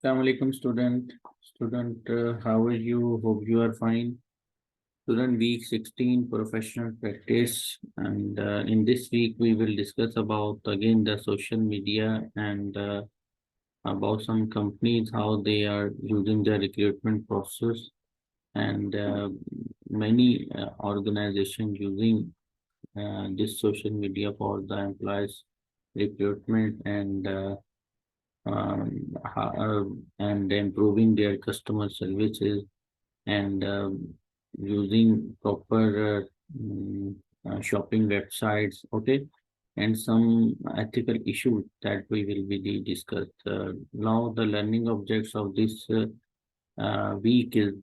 Assalamu alaikum, student. How are you? Hope you are fine. Student, week 16 professional practice, and in this week we will discuss about again the social media and about some companies how they are using the recruitment process and many organizations using this social media for the employees recruitment um, and improving their customer services and using proper shopping websites, okay, and some ethical issues that we will be discussed. Now, the learning objects of this week is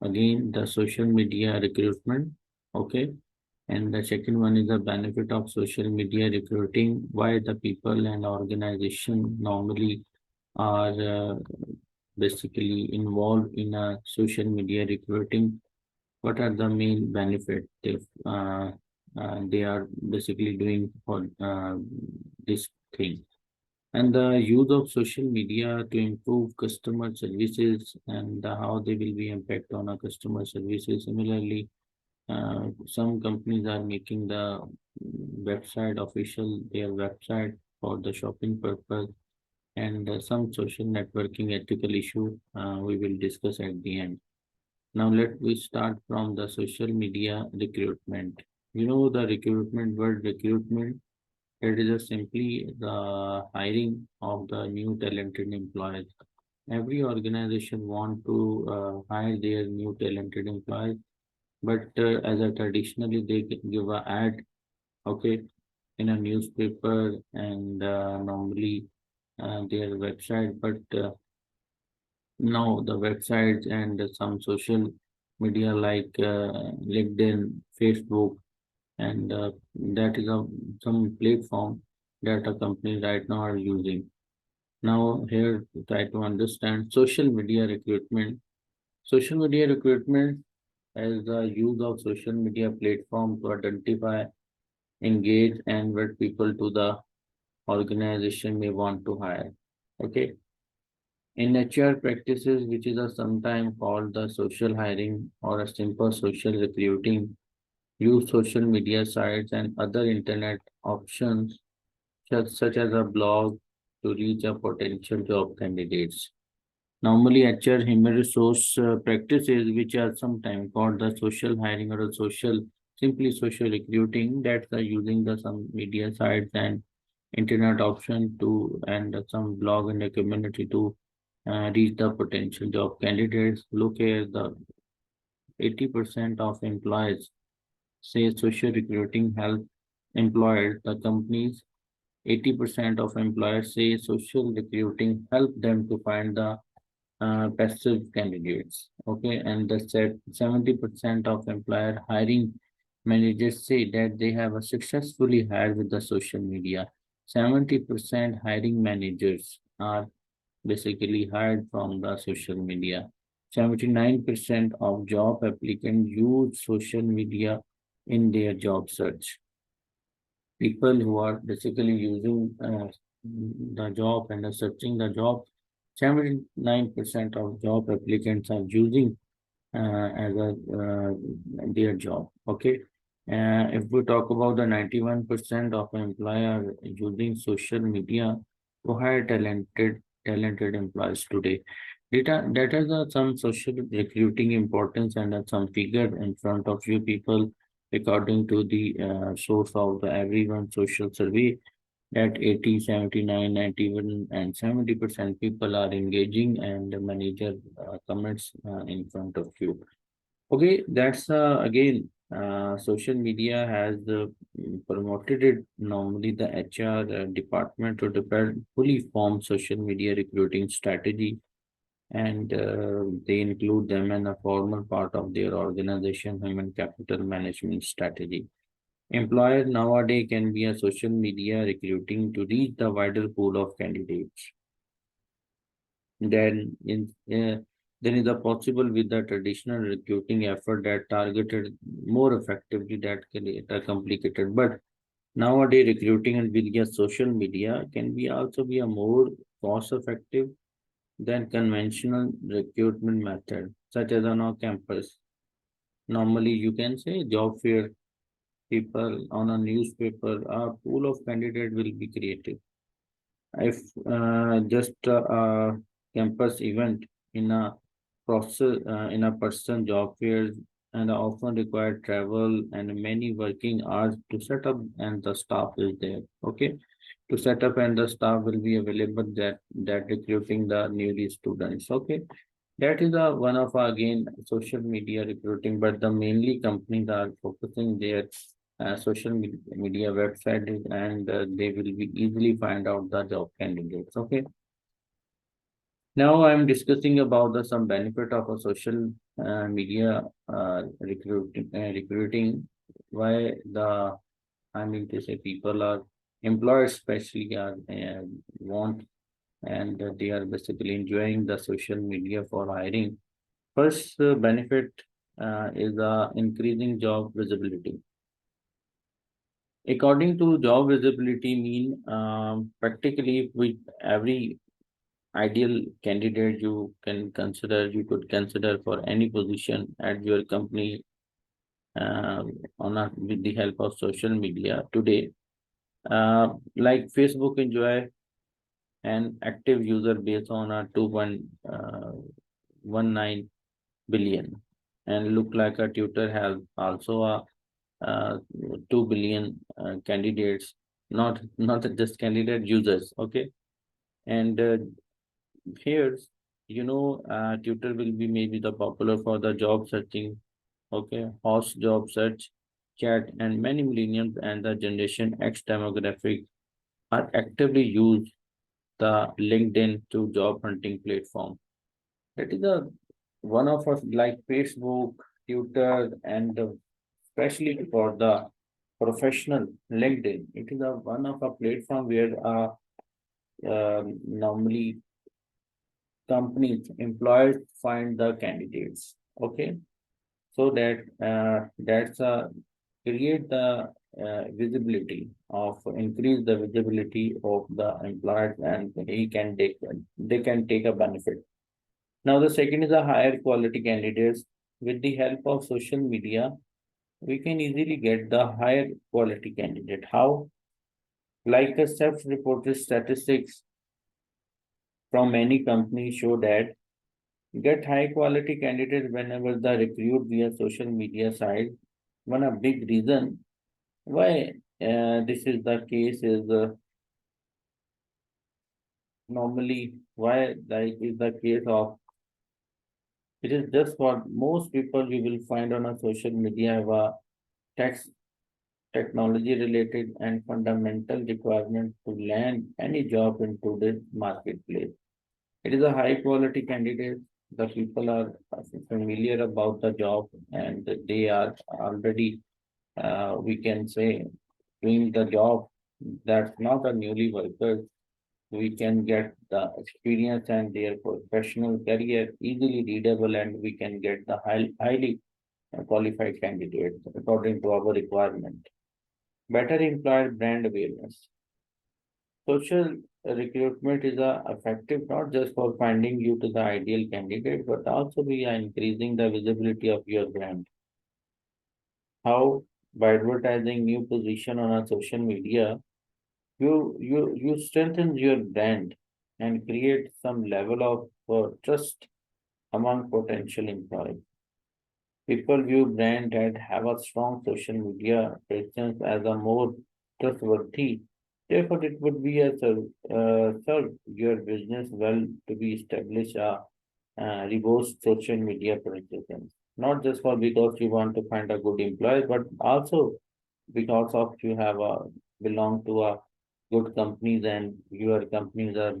again the social media recruitment, okay, and the second one is the benefit of social media recruiting, why the people and organization normally are basically involved in a social media recruiting. What are the main benefits if they are basically doing for this thing? And the use of social media to improve customer services and how they will be impact on our customer services. Similarly, some companies are making the website official, their website for the shopping purpose and some social networking ethical issue we will discuss at the end. Now let we start from the social media recruitment. You know the recruitment word recruitment, it is just simply the hiring of the new talented employees. Every organization want to hire their new talented employees, but as a traditionally they give a ad, okay, in a newspaper and normally their website, but now the websites and some social media like LinkedIn, Facebook, and that is some platform that a company right now are using. Now here to try to understand social media recruitment. Social media recruitment as the use of social media platform to identify, engage, and what people to the organization may want to hire. Okay. In HR practices, which is a sometimes called the social hiring or a simple social recruiting, use social media sites and other internet options such as a blog to reach a potential job candidates. Normally, HR human resource practices, which are sometimes called the social hiring or a simply social recruiting, that's using the some media sites and internet option to and some blog in the community to reach the potential job candidates. Look here, the 80% of employees say social recruiting help employers. The companies 80% of employers say social recruiting help them to find the passive candidates. Okay, and the 70% of employer hiring managers say that they have a successfully hired with the social media. 70% hiring managers are basically hired from the social media. 79% of job applicants use social media in their job search. People who are basically using the job and searching the job, 79% of job applicants are using as a their job. Okay. If we talk about the 91% of employer using social media to hire talented employees today. That is some social recruiting importance and some figure in front of you people according to the source of the everyone social survey at 80, 79, 91, and 70% people are engaging and the manager comments in front of you. Okay, that's again, social media has promoted it. Normally, the HR department to develop fully formed social media recruiting strategy, and they include them in a formal part of their organization human capital management strategy. Employer nowadays can be a social media recruiting to reach the wider pool of candidates. Then, then is a possible with the traditional recruiting effort that targeted more effectively that can it are complicated. But nowadays recruiting and via social media can be also be a more cost effective than conventional recruitment method, such as on our campus. Normally, you can say job fair, people on a newspaper, a pool of candidate will be created. If just campus event in a process in a person job fairs and often require travel and many working hours to set up and the staff is there. Okay, to set up and the staff will be available that recruiting the newly students. Okay, that is a one of again social media recruiting, but the mainly companies are focusing their media website and they will be easily find out the job candidates. Okay, now I'm discussing about the some benefit of a social media recruiting. Why the I mean to say people are employers especially are want and they are basically enjoying the social media for hiring. First benefit is increasing job visibility. According to job visibility mean practically with every ideal candidate you could consider for any position at your company with the help of social media today. Like Facebook enjoy an active user base on a 2.19 billion and look like a tutor has also a 2 billion candidates, not just candidate users. Okay, and here's tutor will be maybe the popular for the job searching. Okay, host job search, chat, and many millennials and the generation X demographic are actively use the LinkedIn to job hunting platform. That is a one of us like Facebook, Twitter, and especially for the professional LinkedIn. It is a one of a platform where normally companies employers find the candidates. Okay, so that's create the visibility of increase the visibility of the employer and they can take a benefit. Now the second is a higher quality candidates. With the help of social media we can easily get the higher quality candidate. How? Like a self-reported statistics from many companies show that get high quality candidates whenever the recruit via social media site. One a big reason why this is the case is normally why that is the case of it is just for most people you will find on a social media have a text technology related and fundamental requirement to land any job in today's marketplace. It is a high quality candidate. The people are familiar about the job and they are already, we can say, doing the job. That's not a newly worker. We can get the experience and their professional career easily readable and we can get the highly qualified candidates according to our requirement. Better employer brand awareness. Social recruitment is effective not just for finding you to the ideal candidate, but also we are increasing the visibility of your brand. How? By advertising new position on a social media, you strengthen your brand and create some level of trust among potential employees. People view brands that have a strong social media presence as a more trustworthy. Therefore, it would be a serve your business well to be established a robust social media presence. Not just for because you want to find a good employee, but also because of you have a belong to a good companies and your companies are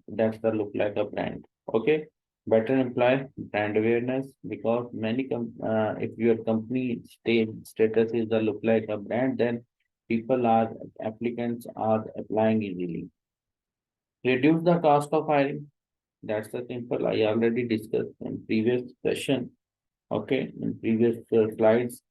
that's the look like a brand. Okay, better employee brand awareness because if your company status is the look like a brand, then people are applicants are applying easily. Reduce the cost of hiring. That's the simple. I already discussed in previous session. Okay, in previous slides.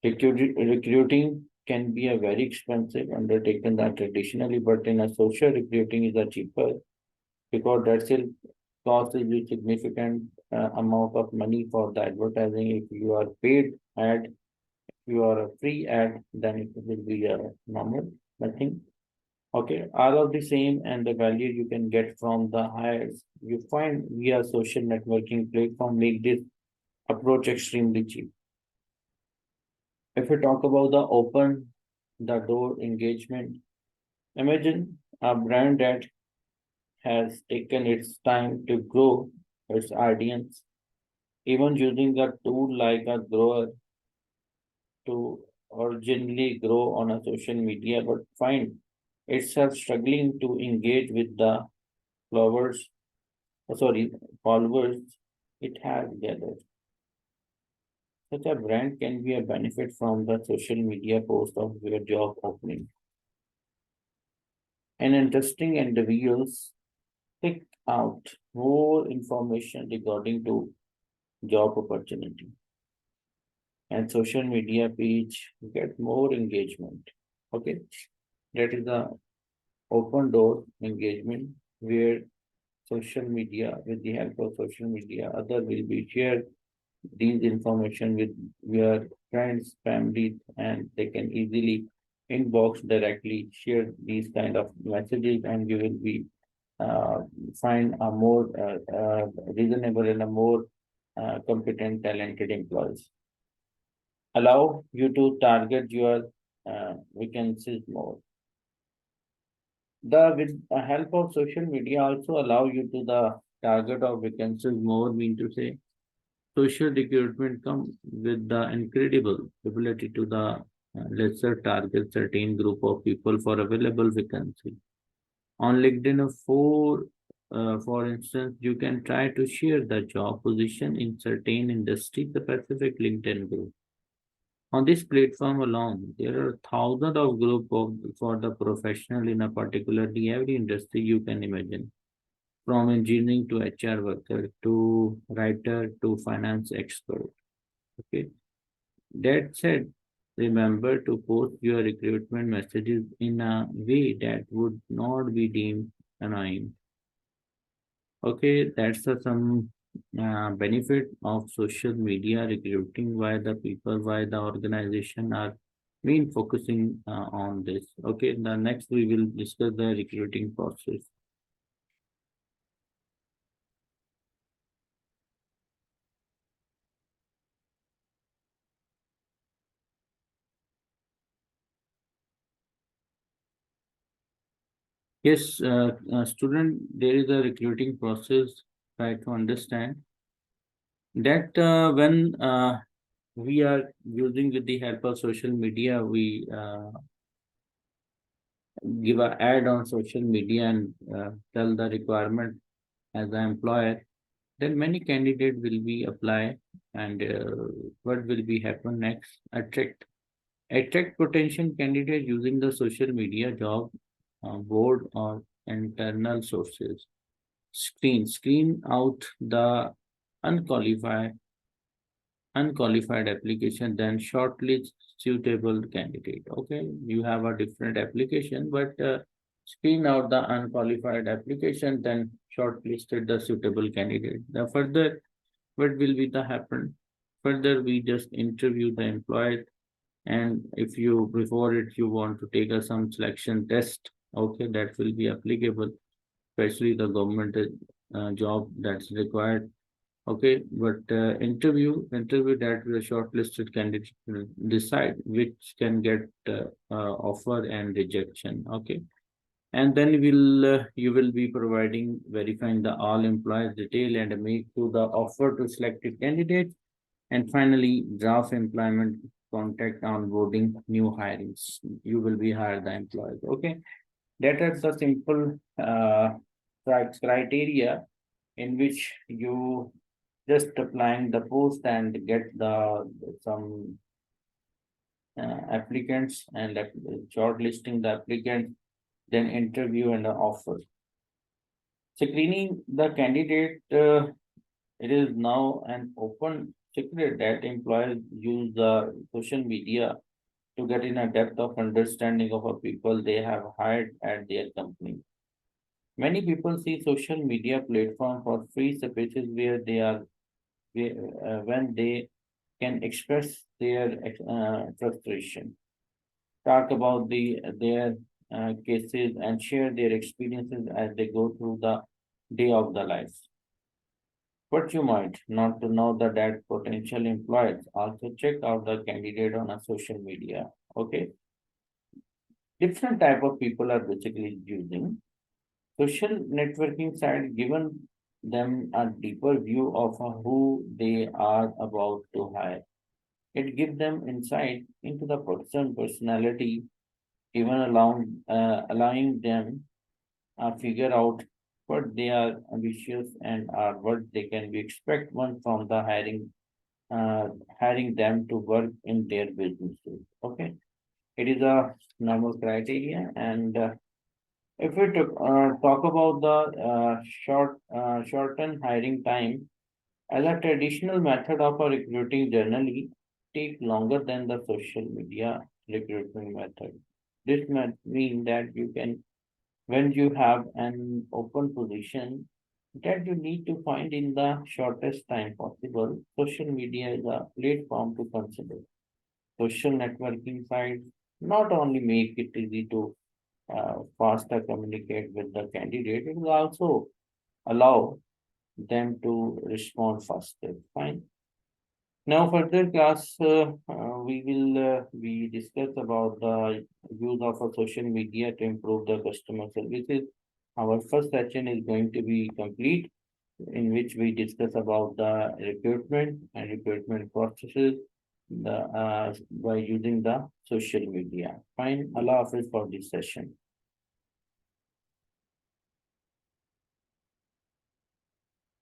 Recruiting can be a very expensive undertaking that traditionally, but in a social recruiting is a cheaper because that's it. cost is a significant amount of money for the advertising. If you are paid ad, if you are a free ad, then it will be a normal, nothing. Okay, all of the same, and the value you can get from the hires you find via social networking platform make this approach extremely cheap. If we talk about the open the door engagement, imagine a brand that has taken its time to grow its audience, even using a tool like a grower to originally grow on a social media, but find itself struggling to engage with the followers, sorry, followers it has gathered. Such a brand can be a benefit from the social media post of your job opening. And interesting individuals pick out more information regarding to job opportunity and social media page get more engagement. Okay, that is the open door engagement where social media, with the help of social media, other will be share these information with your friends, families, and they can easily inbox directly share these kind of messages, and you will be uh, find a more reasonable and a more competent, talented employees. Allow you to target your vacancies more. The with the help of social media also allow you to the target of vacancies more, mean to say social recruitment come with the incredible ability to the lesser target certain group of people for available vacancy. On LinkedIn, for instance, you can try to share the job position in certain industry, the specific LinkedIn group. On this platform alone, there are thousands of group of for the professional in a particularly every industry you can imagine, from engineering to HR worker to writer to finance expert. Okay. That said, remember to post your recruitment messages in a way that would not be deemed annoying. Okay, that's some benefit of social media recruiting. Why the people, why the organization are been focusing on this. Okay, the next we will discuss the recruiting process. Yes, student, there is a recruiting process. Try to understand that when we are using with the help of social media, we give a ad on social media and tell the requirement as an employer, then many candidate will be apply and what will be happen next? Attract potential candidate using the social media job board or internal sources. Screen out the unqualified unqualified application, then shortlist suitable candidate. Okay, you have a different application, but screen out the unqualified application, then shortlisted the suitable candidate. The further, what will be the happen? Further, we just interview the employee, and if you before it you want to take some selection test, okay, that will be applicable, especially the government job that's required. Okay, but interview that the shortlisted candidate will decide which can get offer and rejection. Okay, and then you will be providing verifying the all employees detail and make to the offer to selected candidate, and finally draft employment contract onboarding new hirings. You will be hire the employees. Okay, that is the simple criteria in which you just applying the post and get the some applicants and shortlisting the applicant, then interview and the offer. Screening the candidate, it is now an open secret that employers use the social media to get in a depth of understanding of a people they have hired at their company. Many people see social media platform for free spaces where they are when they can express their frustration, talk about their cases, and share their experiences as they go through the day of the life. But you might not to know that potential employers also check out the candidate on a social media. Okay, different type of people are basically using social networking site, given them a deeper view of who they are about to hire. It gives them insight into the person personality, even allowing them figure out what they are ambitious and are what they can be expect one from the hiring them to work in their businesses. Okay, it is a normal criteria, and if we talk about the shorten hiring time as a traditional method of a recruiting generally take longer than the social media recruitment method. This might mean that you can, when you have an open position that you need to find in the shortest time possible, social media is a platform to consider. Social networking sites not only make it easy to faster communicate with the candidate, it will also allow them to respond faster. Fine. Now, further class, we will we discuss about the use of a social media to improve the customer services. Our first session is going to be complete, in which we discuss about the recruitment and recruitment processes by using the social media. Fine. Allah Hafiz for this session.